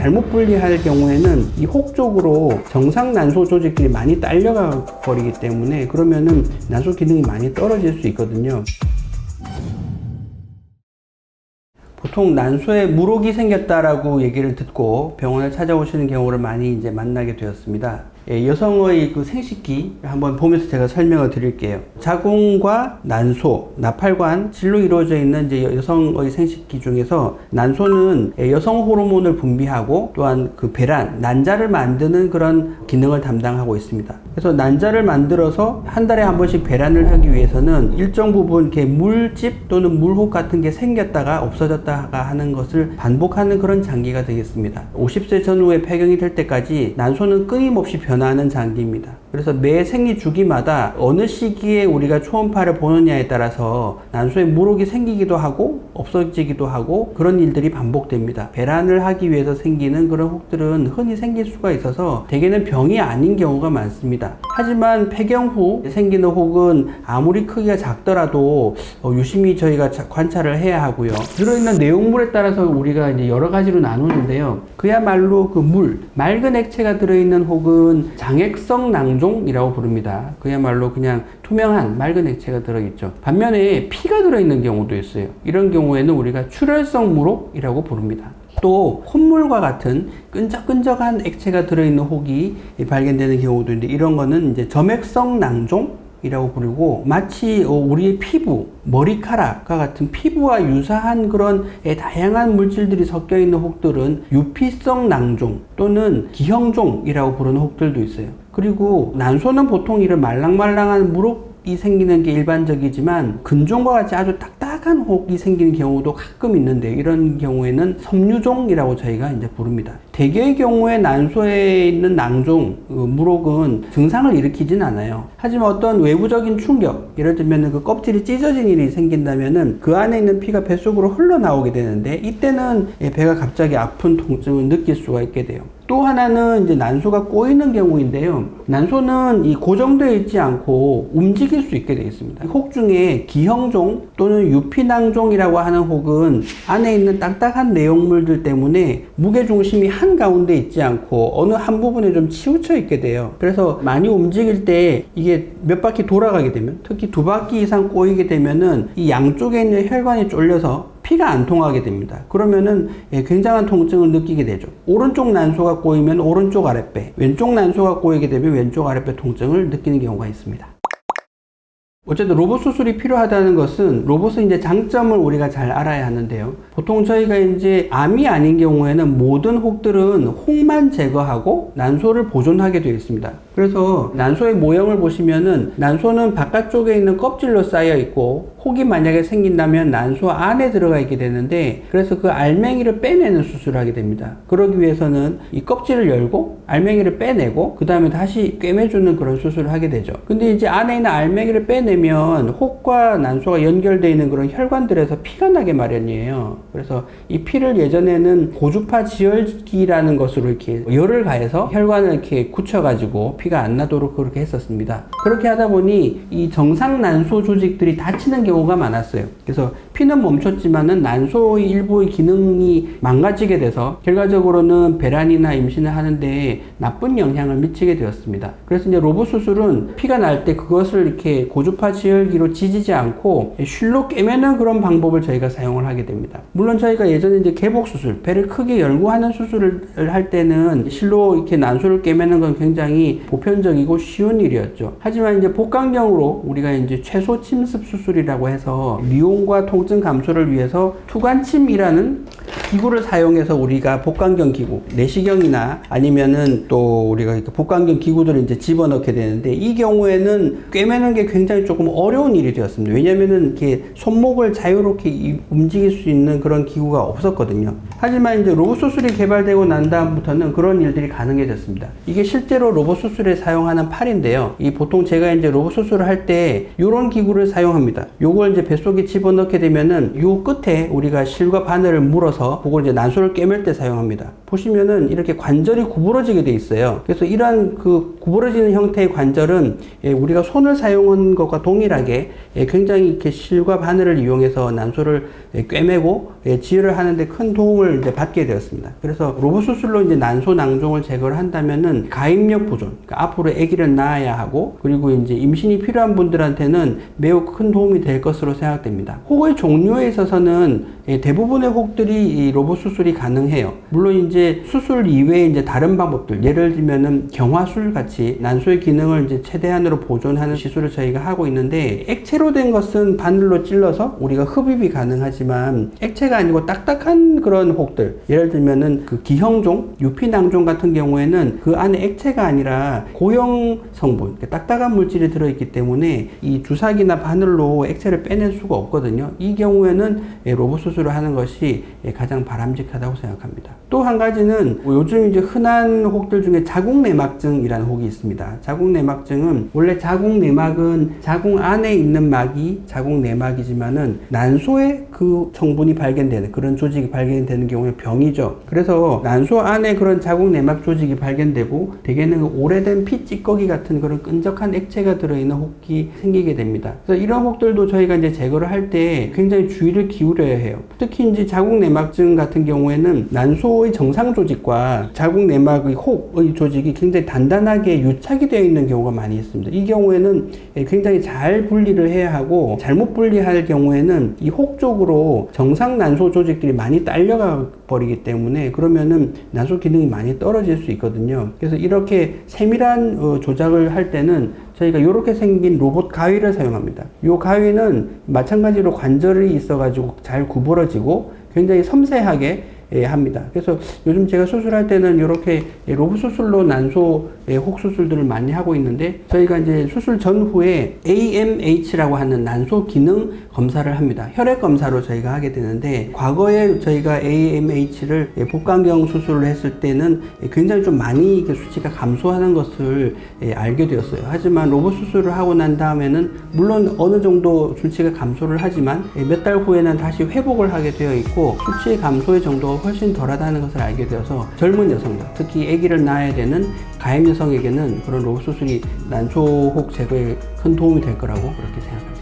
잘못 분리할 경우에는 이 혹 쪽으로 정상 난소 조직들이 많이 딸려가 버리기 때문에 그러면은 난소 기능이 많이 떨어질 수 있거든요. 보통 난소에 물혹이 생겼다라고 얘기를 듣고 병원을 찾아오시는 경우를 많이 이제 만나게 되었습니다. 여성의 그 생식기 한번 보면서 제가 설명을 드릴게요. 자궁과 난소, 나팔관, 질로 이루어져 있는 이제 여성의 생식기 중에서 난소는 여성 호르몬을 분비하고 또한 그 배란, 난자를 만드는 그런 기능을 담당하고 있습니다. 그래서 난자를 만들어서 한 달에 한 번씩 배란을 하기 위해서는 일정 부분 이렇게 물집 또는 물혹 같은 게 생겼다가 없어졌다가 하는 것을 반복하는 그런 장기가 되겠습니다. 50세 전후에 폐경이 될 때까지 난소는 끊임없이 변화하는 장기입니다. 그래서 매 생리 주기마다 어느 시기에 우리가 초음파를 보느냐에 따라서 난소에 물혹이 생기기도 하고 없어지기도 하고 그런 일들이 반복됩니다. 배란을 하기 위해서 생기는 그런 혹들은 흔히 생길 수가 있어서 대개는 병이 아닌 경우가 많습니다. 하지만 폐경 후 생기는 혹은 아무리 크기가 작더라도 유심히 저희가 관찰을 해야 하고요. 들어있는 내용물에 따라서 우리가 이제 여러 가지로 나누는데요. 그야말로 그 맑은 액체가 들어있는 혹은 장액성 낭종이라고 부릅니다. 그야말로 그냥 투명한 맑은 액체가 들어있죠. 반면에 피가 들어있는 경우도 있어요. 이런 경우에는 우리가 출혈성 물혹이라고 부릅니다. 또 콧물과 같은 끈적끈적한 액체가 들어있는 혹이 발견되는 경우도 있는데 이런 거는 이제 점액성 낭종이라고 부르고 마치 우리의 피부, 머리카락과 같은 피부와 유사한 그런 다양한 물질들이 섞여 있는 혹들은 유피성 낭종 또는 기형종이라고 부르는 혹들도 있어요. 그리고 난소는 보통 이런 말랑말랑한 물혹이 생기는 게 일반적이지만 근종과 같이 아주 딱딱한 혹이 생기는 경우도 가끔 있는데 이런 경우에는 섬유종이라고 저희가 이제 부릅니다. 대개의 경우에 난소에 있는 낭종, 물혹은 증상을 일으키진 않아요. 하지만 어떤 외부적인 충격, 예를 들면 그 껍질이 찢어진 일이 생긴다면은 그 안에 있는 피가 뱃속으로 흘러나오게 되는데 이때는 배가 갑자기 아픈 통증을 느낄 수가 있게 돼요. 또 하나는 이제 난소가 꼬이는 경우인데요. 난소는 이 고정되어 있지 않고 움직일 수 있게 되어 있습니다. 혹 중에 기형종 또는 유피낭종이라고 하는 혹은 안에 있는 딱딱한 내용물들 때문에 무게중심이 한가운데 있지 않고 어느 한 부분에 좀 치우쳐 있게 돼요. 그래서 많이 움직일 때 이게 몇 바퀴 돌아가게 되면 특히 2바퀴 이상 꼬이게 되면은 이 양쪽에 있는 혈관이 쫄려서 피가 안 통하게 됩니다. 그러면은 굉장한 통증을 느끼게 되죠. 오른쪽 난소가 꼬이면 오른쪽 아랫배, 왼쪽 난소가 꼬이게 되면 왼쪽 아랫배 통증을 느끼는 경우가 있습니다. 어쨌든 로봇 수술이 필요하다는 것은 로봇의 이제 장점을 우리가 잘 알아야 하는데요. 보통 저희가 이제 암이 아닌 경우에는 모든 혹들은 혹만 제거하고 난소를 보존하게 되어 있습니다. 그래서 난소의 모형을 보시면은 난소는 바깥쪽에 있는 껍질로 쌓여 있고 혹이 만약에 생긴다면 난소 안에 들어가 있게 되는데 그래서 그 알맹이를 빼내는 수술을 하게 됩니다. 그러기 위해서는 이 껍질을 열고 알맹이를 빼내고 그 다음에 다시 꿰매주는 그런 수술을 하게 되죠. 근데 이제 안에 있는 알맹이를 빼내면 혹과 난소가 연결되어 있는 그런 혈관들에서 피가 나게 마련이에요. 그래서 이 피를 예전에는 고주파 지혈기라는 것으로 이렇게 열을 가해서 혈관을 이렇게 굳혀가지고 피가 안 나도록 그렇게 했었습니다. 그렇게 하다 보니 이 정상 난소 조직들이 다치는 경우가 많았어요. 그래서 피는 멈췄지만은 난소의 일부의 기능이 망가지게 돼서 결과적으로는 배란이나 임신을 하는데 나쁜 영향을 미치게 되었습니다. 그래서 이제 로봇 수술은 피가 날 때 그것을 이렇게 고주파 지혈기로 지지지 않고 실로 꿰매는 그런 방법을 저희가 사용을 하게 됩니다. 물론 저희가 예전에 이제 개복 수술, 배를 크게 열고 하는 수술을 할 때는 실로 이렇게 난소를 꿰매는 건 굉장히 보편적이고 쉬운 일이었죠. 하지만 이제 복강경으로 우리가 이제 최소 침습 수술이라고 해서 미용과 통증 감소를 위해서 투관침이라는 기구를 사용해서 우리가 복강경 기구, 내시경이나 아니면은 또 우리가 복강경 기구들을 이제 집어넣게 되는데 이 경우에는 꿰매는 게 굉장히 조금 어려운 일이 되었습니다. 왜냐면은 이렇게 손목을 자유롭게 움직일 수 있는 그런 기구가 없었거든요. 하지만 이제 로봇 수술이 개발되고 난 다음부터는 그런 일들이 가능해졌습니다. 이게 실제로 로봇 수술에 사용하는 팔인데요. 이 보통 제가 이제 로봇 수술을 할 때 이런 기구를 사용합니다. 요걸 이제 뱃속에 집어넣게 되면은 요 끝에 우리가 실과 바늘을 물어서 걸어서 그걸 이제 난소를 꿰맬 때 사용합니다. 보시면은 이렇게 관절이 구부러지게 돼 있어요. 그래서 이러한 그 구부러지는 형태의 관절은 우리가 손을 사용한 것과 동일하게 굉장히 이렇게 실과 바늘을 이용해서 난소를 꿰매고 지혈을 하는데 큰 도움을 이제 받게 되었습니다. 그래서 로봇 수술로 이제 난소 낭종을 제거를 한다면은 가입력 보존, 그러니까 앞으로 아기를 낳아야 하고, 그리고 이제 임신이 필요한 분들한테는 매우 큰 도움이 될 것으로 생각됩니다. 혹의 종류에 있어서는 대부분의 혹들이 이 로봇 수술이 가능해요. 물론 이제 수술 이외에 이제 다른 방법들, 예를 들면은 경화술 같이 난소의 기능을 이제 최대한으로 보존하는 시술을 저희가 하고 있는데, 액체로 된 것은 바늘로 찔러서 우리가 흡입이 가능하지만 액체가 아니고 딱딱한 그런 혹들, 예를 들면은 그 기형종, 유피낭종 같은 경우에는 그 안에 액체가 아니라 고형 성분, 딱딱한 물질이 들어있기 때문에 이 주사기나 바늘로 액체를 빼낼 수가 없거든요. 이 경우에는 로봇 수술을 하는 것이 가장 바람직하다고 생각합니다. 또 한 가지는 요즘 이제 흔한 혹들 중에 자궁내막증이라는 혹이 있습니다. 자궁내막증은 원래 자궁내막은 자궁 안에 있는 막이 자궁내막이지만은 난소에 그 성분이 발견되는, 그런 조직이 발견되는 경우에 병이죠. 그래서 난소 안에 그런 자궁내막 조직이 발견되고 대개는 오래된 피 찌꺼기 같은 그런 끈적한 액체가 들어있는 혹이 생기게 됩니다. 그래서 이런 혹들도 저희가 이제 제거를 할 때 굉장히 주의를 기울여야 해요. 특히 이제 자궁내막증 같은 경우에는 난소의 정상 조직과 자궁내막의 혹의 조직이 굉장히 단단하게 유착이 되어 있는 경우가 많이 있습니다. 이 경우에는 굉장히 잘 분리를 해야 하고, 잘못 분리할 경우에는 이 혹 쪽으로 정상 난소 조직들이 많이 딸려가 버리기 때문에 그러면은 난소 기능이 많이 떨어질 수 있거든요. 그래서 이렇게 세밀한 조작을 할 때는 저희가 이렇게 생긴 로봇 가위를 사용합니다. 이 가위는 마찬가지로 관절이 있어가지고 잘 구부러지고 굉장히 섬세하게 합니다. 그래서 요즘 제가 수술할 때는 이렇게 로봇 수술로 난소 혹 수술들을 많이 하고 있는데, 저희가 이제 수술 전후에 AMH라고 하는 난소 기능 검사를 합니다. 혈액 검사로 저희가 하게 되는데, 과거에 저희가 AMH를 복강경 수술을 했을 때는 굉장히 좀 많이 이렇게 수치가 감소하는 것을 알게 되었어요. 하지만 로봇 수술을 하고 난 다음에는 물론 어느 정도 수치가 감소를 하지만 몇 달 후에는 다시 회복을 하게 되어 있고, 수치의 감소의 정도가 훨씬 덜하다는 것을 알게 되어서 젊은 여성들, 특히 아기를 낳아야 되는 가임 여성에게는 그런 로봇 수술이 난소 혹 제거에 큰 도움이 될 거라고 그렇게 생각합니다.